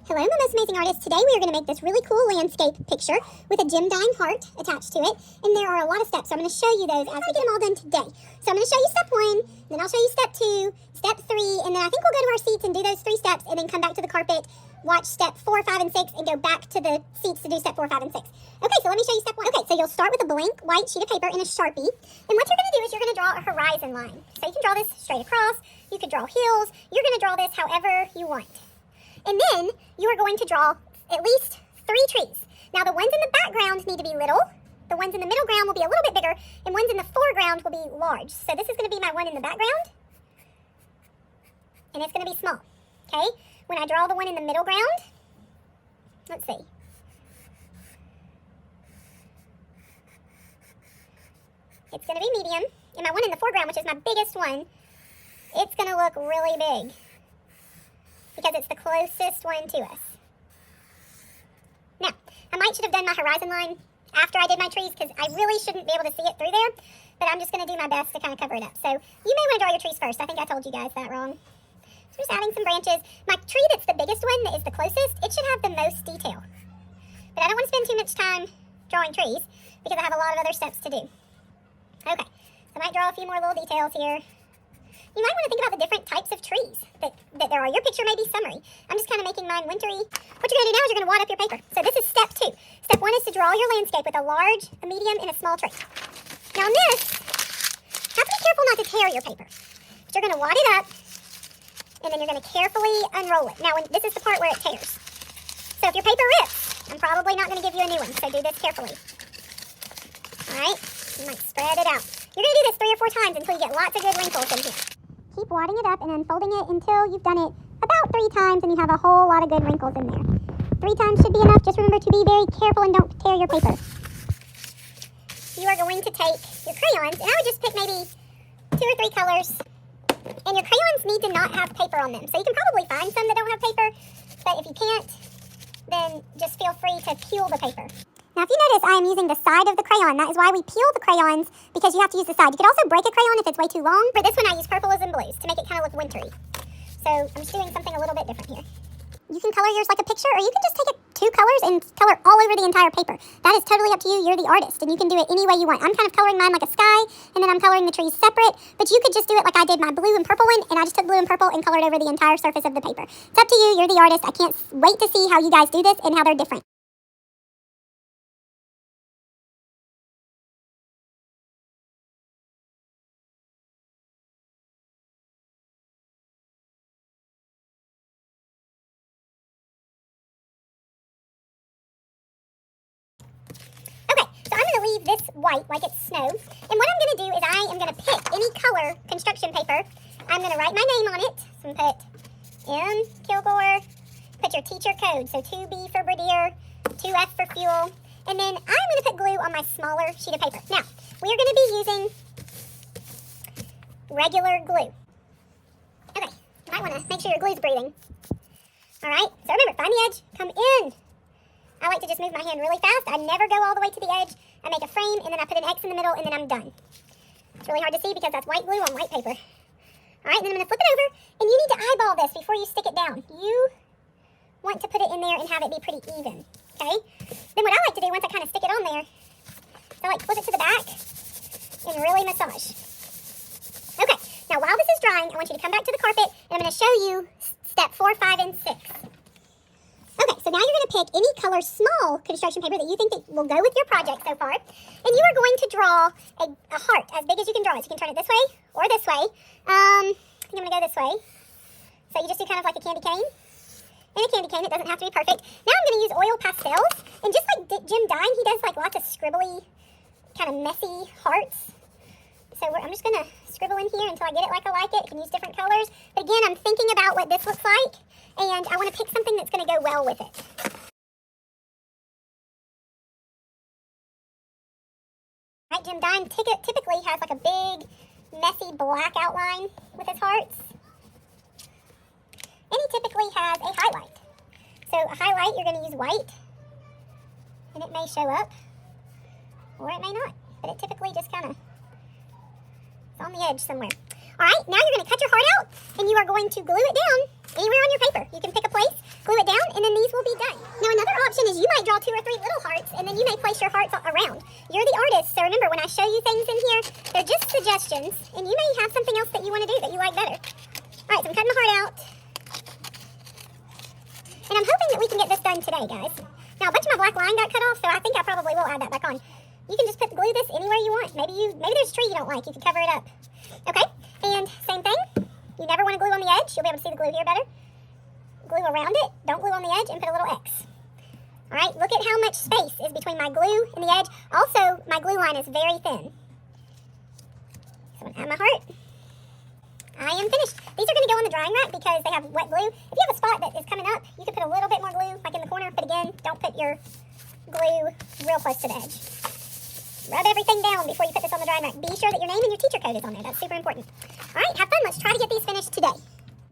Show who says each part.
Speaker 1: Hello, my most amazing artist. Today we are going to make this really cool landscape picture with a Dine heart attached to it. And there are a lot of steps, so I'm going to show you those as we get them all done today. So I'm going to show you step 1, then I'll show you step 2, step 3, and then I think we'll go to our seats and do those 3 steps and then come back to the carpet, watch step 4, 5, and 6, and go back to the seats to do step 4, 5, and 6. Okay, so let me show you step 1. Okay, so you'll start with a blank white sheet of paper and a Sharpie. And what you're going to do is you're going to draw a horizon line. So you can draw this straight across, you could draw hills, you're going to draw this however you want. And then you are going to draw at least 3 trees. Now the ones in the background need to be little, the ones in the middle ground will be a little bit bigger, and ones in the foreground will be large. So this is going to be my one in the background, and it's going to be small, okay? When I draw the one in the middle ground, let's see. It's going to be medium, and my one in the foreground, which is my biggest one, it's going to look really big, because it's the closest one to us. Now, I should have done my horizon line after I did my trees because I really shouldn't be able to see it through there, but I'm just going to do my best to kind of cover it up. So you may want to draw your trees first. I think I told you guys that wrong. So just adding some branches. My tree that's the biggest one, that is the closest, it should have the most detail. But I don't want to spend too much time drawing trees because I have a lot of other steps to do. Okay, so I might draw a few more little details here. You might want to think about the different types of trees that there are. Your picture may be summery. I'm just kind of making mine wintry. What you're going to do now is you're going to wad up your paper. So this is step 2. Step 1 is to draw your landscape with a large, a medium, and a small tree. Now on this, have to be careful not to tear your paper. But you're going to wad it up, and then you're going to carefully unroll it. Now this is the part where it tears. So if your paper rips, I'm probably not going to give you a new one. So do this carefully. All right? You might spread it out. You're going to do this 3 or 4 times until you get lots of good wrinkles in here. Keep wadding it up and unfolding it until you've done it about 3 times and you have a whole lot of good wrinkles in there. 3 times should be enough. Just remember to be very careful and don't tear your paper. You are going to take your crayons, and I would just pick maybe 2 or 3 colors. And your crayons need to not have paper on them. So you can probably find some that don't have paper, but if you can't, then just feel free to peel the paper. Now, if you notice, I am using the side of the crayon. That is why we peel the crayons, because you have to use the side. You could also break a crayon if it's way too long. For this one, I use purples and blues to make it kind of look wintry. So I'm just doing something a little bit different here. You can color yours like a picture, or you can just take it 2 colors and color all over the entire paper. That is totally up to you. You're the artist, and you can do it any way you want. I'm kind of coloring mine like a sky, and then I'm coloring the trees separate. But you could just do it like I did my blue and purple one, and I just took blue and purple and colored over the entire surface of the paper. It's up to you. You're the artist. I can't wait to see how you guys do this and how they're different. Leave this white like it's snow, and what I'm going to do is I am going to pick any color construction paper. I'm going to write my name on it. So I'm going to put M. Kilgore, put your teacher code, so 2B for Bradier, 2F for fuel, and then I'm going to put glue on my smaller sheet of paper. Now, we are going to be using regular glue. Okay, you might want to make sure your glue's breathing. Alright, so remember, find the edge, come in. I like to just move my hand really fast. I never go all the way to the edge. I make a frame, and then I put an X in the middle, and then I'm done. It's really hard to see because that's white glue on white paper. All right, then I'm going to flip it over, and you need to eyeball this before you stick it down. You want to put it in there and have it be pretty even, okay? Then what I like to do once I kind of stick it on there, is I like flip it to the back and really massage. Okay, now while this is drying, I want you to come back to the carpet, and I'm going to show you step 4, 5, and 6. Okay, so now you're going to pick any color small construction paper that you think that will go with your project so far. And you are going to draw a heart as big as you can draw it. So you can turn it this way or this way. I think I'm going to go this way. So you just do kind of like a candy cane. And a candy cane, it doesn't have to be perfect. Now I'm going to use oil pastels. And just like Jim Dine, he does like lots of scribbly, kind of messy hearts. So I'm just going to scribble in here until I get it like I like it. You can use different colors. But again, I'm thinking about what this looks like. And I want to pick something that's going to go well with it. Right, Jim Dine typically has like a big, messy black outline with his hearts. And he typically has a highlight. So a highlight, you're going to use white. And it may show up. Or it may not. But it typically just kind of is on the edge somewhere. All right, now you're going to cut your heart out, and you are going to glue it down anywhere on your paper. You can pick a place, glue it down, and then these will be done. Now another option is you might draw 2 or 3 little hearts, and then you may place your hearts around. You're the artist, so remember when I show you things in here, they're just suggestions, and you may have something else that you want to do that you like better. Alright, so I'm cutting my heart out. And I'm hoping that we can get this done today, guys. Now a bunch of my black line got cut off, so I think I probably will add that back on. You can just glue this anywhere you want. Maybe there's a tree you don't like, you can cover it up. Okay, and same thing. You never want to glue on the edge. You'll be able to see the glue here better. Glue around it. Don't glue on the edge and put a little X. All right, look at how much space is between my glue and the edge. Also, my glue line is very thin. So I'm going to add my heart. I am finished. These are going to go on the drying rack because they have wet glue. If you have a spot that is coming up, you can put a little bit more glue, like in the corner. But again, don't put your glue real close to the edge. Rub everything down before you put this on the drying rack. Be sure that your name and your teacher code is on there. That's super important. All right, have fun. Let's try to get these finished today.